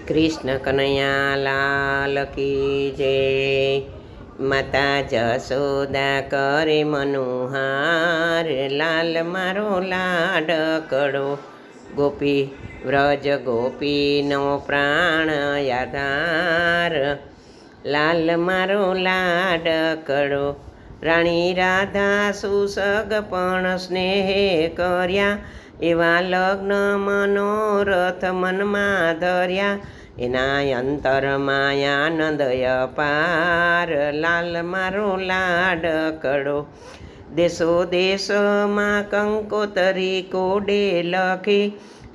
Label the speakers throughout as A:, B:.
A: કૃષ્ણ કનૈયા લાલ કી જય। માતા જશોદા કરે મનુહાર, લાલ મારો લાડકડો, ગોપી વ્રજ ગોપીનો પ્રાણ આધાર, લાલ મારો લાડકડો। રાણી રાધા સુસગ પણ સ્નેહે કર્યા, એવા લગ્ન મનોરથ મનમાં ધર્યા, એના અંતરમાં આનંદ અપાર, લાલ મારો લાડકડો। દેશો દેશમાં કંકોતરી કોડે લખી,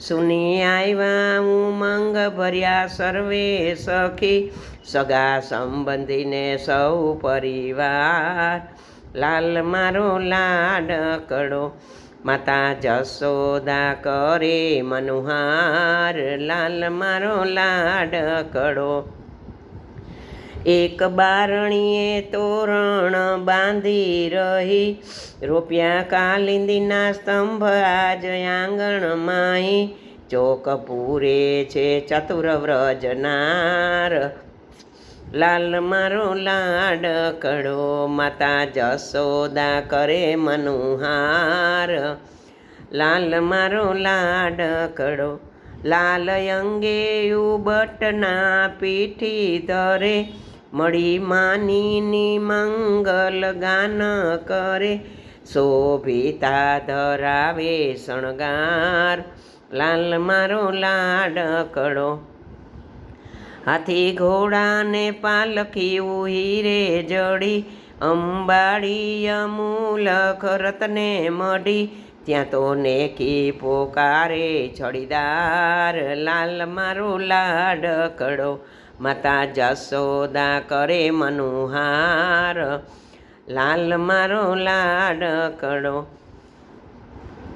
A: સુની આવ્યા ઉમંગ ભર્યા સર્વે સખી, સગા સંબંધીને સૌ પરિવાર, લાલ મારો લાડકડો। માતા જશોદા કરે મનુહાર, લાલ મારો લાડકડો। એક બારણીએ તોરણ બાંધી રહી, રોપ્યા કાલિંદીના સ્તંભ આજ આંગણમાંહી, ચોક પૂરે છે ચતુર વ્રજનાર, લાલ મારો લાડકડો। માતા જશોદા કરે મનુહાર, લાલ મારો લાડકડો। લાલ અંગે ઉબટના પીઠી ધરે, મળી માનીની મંગલ ગાન કરે, શોભિતા ધરાવે શણગાર, લાલ મારો લાડકડો। હાથી ઘોડાને પાલખી હીરે જડી, અંબાડી અમૂલક રત્ને મઢી, ત્યાં તો નેકી પોકારે છડીદાર, લાલ મારો લાડકડો। માતા જશોદા કરે મનુહાર, લાલ મારો લાડકડો।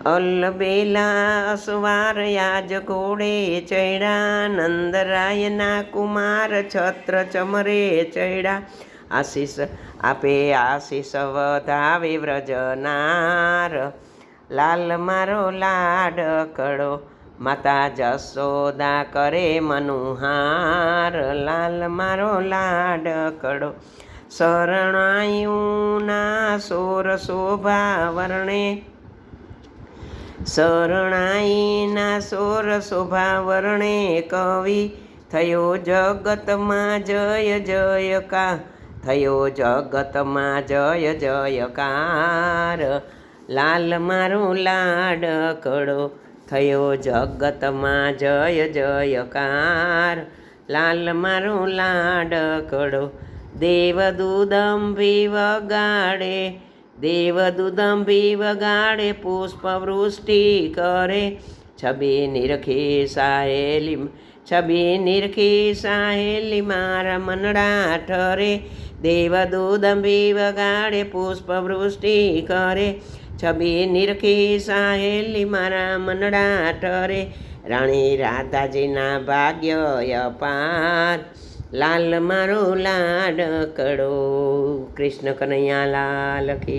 A: અલબેલા અસવાર યાજ ઘોડે ચડ્યા, નંદરાયના કુમાર છત્ર ચમરે ચડ્યા, આશીષ આપે આશીષ વધાવે વ્રજનાર, લાલ મારો લાડકડો। માતા જશોદા કરે મનુહાર, લાલ મારો લાડકડો। શરણાઈના સોર શોભા વર્ણે, શરણાઈના સોર શોભા વર્ણે કવિ, થયો જગતમાં જય જયકાર, થયો જગતમાં જય જયકાર, લાલ મારો લાડકડો। થયો જગતમાં જય જયકાર, લાલ મારો લાડકડો। દેવદૂદંભી વગાડે, દેવદૂદંભી વગાડે, પુષ્પવૃષ્ટિ કરે, છબી નિરખી સાહેલી, છબી નિરખી સાહેલી મારા મનડા ઠરે, દેવદૂદંભી વગાડે પુષ્પવૃષ્ટિ કરે, છબી નિરખી સાહેલી મારા મનડા ઠરે, રાણી રાધાજીના ભાગ્ય અપાર, લાલ મારો લાડકડો। કૃષ્ણ કનૈયા લાલ કી